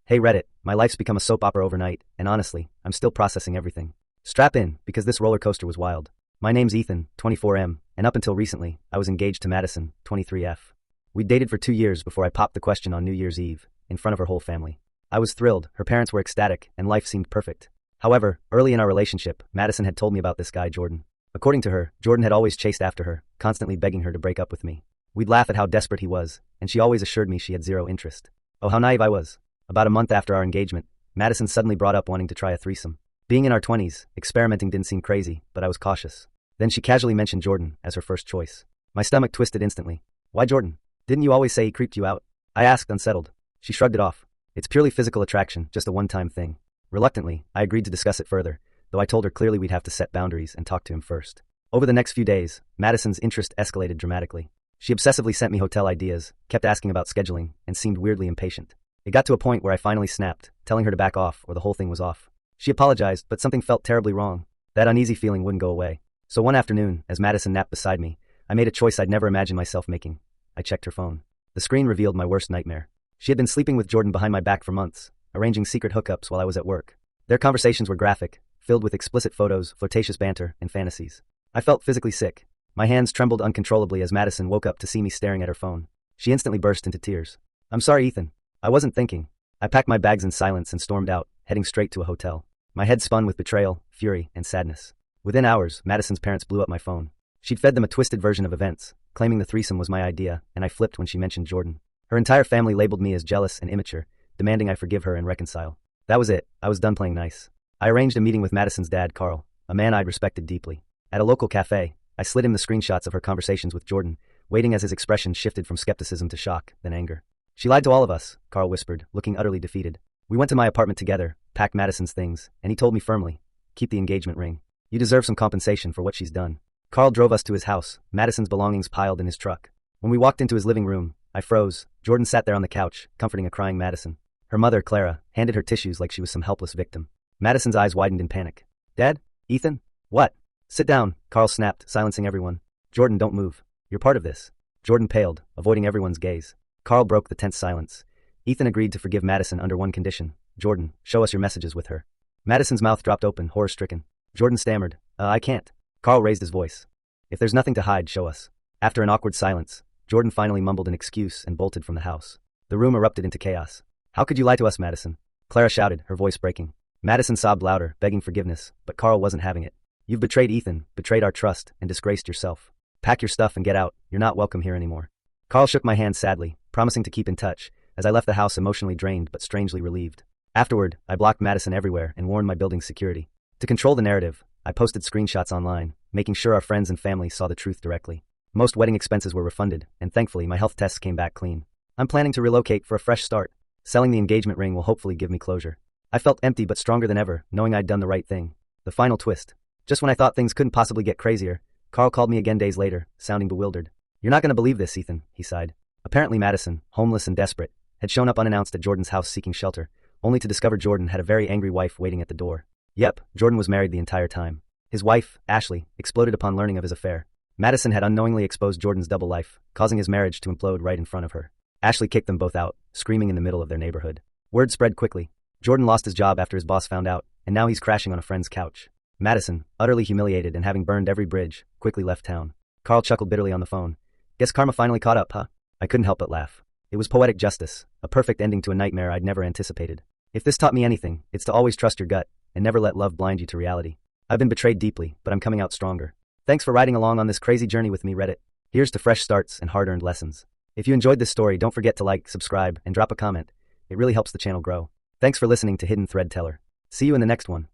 Hey Reddit, my life's become a soap opera overnight, and honestly, I'm still processing everything. Strap in, because this roller coaster was wild. My name's Ethan, 24M, and up until recently, I was engaged to Madison, 23F. We dated for 2 years before I popped the question on New Year's Eve, in front of her whole family. I was thrilled, her parents were ecstatic, and life seemed perfect. However, early in our relationship, Madison had told me about this guy Jordan. According to her, Jordan had always chased after her, constantly begging her to break up with me. We'd laugh at how desperate he was, and she always assured me she had zero interest. Oh, how naive I was. About a month after our engagement, Madison suddenly brought up wanting to try a threesome. Being in our 20s, experimenting didn't seem crazy, but I was cautious. Then she casually mentioned Jordan as her first choice. My stomach twisted instantly. Why Jordan? Didn't you always say he creeped you out? I asked, unsettled. She shrugged it off. It's purely physical attraction, just a one-time thing. Reluctantly, I agreed to discuss it further, though I told her clearly we'd have to set boundaries and talk to him first. Over the next few days, Madison's interest escalated dramatically. She obsessively sent me hotel ideas, kept asking about scheduling, and seemed weirdly impatient. It got to a point where I finally snapped, telling her to back off or the whole thing was off. She apologized, but something felt terribly wrong. That uneasy feeling wouldn't go away. So one afternoon, as Madison napped beside me, I made a choice I'd never imagined myself making. I checked her phone. The screen revealed my worst nightmare. She had been sleeping with Jordan behind my back for months, arranging secret hookups while I was at work. Their conversations were graphic, filled with explicit photos, flirtatious banter, and fantasies. I felt physically sick. My hands trembled uncontrollably as Madison woke up to see me staring at her phone. She instantly burst into tears. I'm sorry, Ethan. I wasn't thinking. I packed my bags in silence and stormed out, heading straight to a hotel. My head spun with betrayal, fury, and sadness. Within hours, Madison's parents blew up my phone. She'd fed them a twisted version of events, claiming the threesome was my idea, and I flipped when she mentioned Jordan. Her entire family labeled me as jealous and immature, demanding I forgive her and reconcile. That was it. I was done playing nice. I arranged a meeting with Madison's dad, Carl, a man I'd respected deeply. At a local cafe, I slid him the screenshots of her conversations with Jordan, waiting as his expression shifted from skepticism to shock, then anger. She lied to all of us, Carl whispered, looking utterly defeated. We went to my apartment together, packed Madison's things, and he told me firmly, keep the engagement ring. You deserve some compensation for what she's done. Carl drove us to his house, Madison's belongings piled in his truck. When we walked into his living room, I froze. Jordan sat there on the couch, comforting a crying Madison. Her mother, Clara, handed her tissues like she was some helpless victim. Madison's eyes widened in panic. Dad? Ethan? What? Sit down, Carl snapped, silencing everyone. Jordan, don't move. You're part of this. Jordan paled, avoiding everyone's gaze. Carl broke the tense silence. Ethan agreed to forgive Madison under one condition. Jordan, show us your messages with her. Madison's mouth dropped open, horror-stricken. Jordan stammered. I can't. Carl raised his voice. If there's nothing to hide, show us. After an awkward silence, Jordan finally mumbled an excuse and bolted from the house. The room erupted into chaos. How could you lie to us, Madison? Clara shouted, her voice breaking. Madison sobbed louder, begging forgiveness, but Carl wasn't having it. You've betrayed Ethan, betrayed our trust, and disgraced yourself. Pack your stuff and get out. You're not welcome here anymore. Carl shook my hand sadly, promising to keep in touch, as I left the house emotionally drained but strangely relieved. Afterward, I blocked Madison everywhere and warned my building's security. To control the narrative, I posted screenshots online, making sure our friends and family saw the truth directly. Most wedding expenses were refunded, and thankfully my health tests came back clean. I'm planning to relocate for a fresh start. Selling the engagement ring will hopefully give me closure. I felt empty but stronger than ever, knowing I'd done the right thing. The final twist. Just when I thought things couldn't possibly get crazier, Carl called me again days later, sounding bewildered. You're not going to believe this, Ethan, he sighed. Apparently Madison, homeless and desperate, had shown up unannounced at Jordan's house seeking shelter, only to discover Jordan had a very angry wife waiting at the door. Yep, Jordan was married the entire time. His wife, Ashley, exploded upon learning of his affair. Madison had unknowingly exposed Jordan's double life, causing his marriage to implode right in front of her. Ashley kicked them both out, screaming in the middle of their neighborhood. Word spread quickly. Jordan lost his job after his boss found out, and now he's crashing on a friend's couch. Madison, utterly humiliated and having burned every bridge, quickly left town. Carl chuckled bitterly on the phone. Guess karma finally caught up, huh? I couldn't help but laugh. It was poetic justice, a perfect ending to a nightmare I'd never anticipated. If this taught me anything, it's to always trust your gut, and never let love blind you to reality. I've been betrayed deeply, but I'm coming out stronger. Thanks for riding along on this crazy journey with me, Reddit. Here's to fresh starts and hard-earned lessons. If you enjoyed this story, don't forget to like, subscribe, and drop a comment. It really helps the channel grow. Thanks for listening to Hidden Thread Teller. See you in the next one.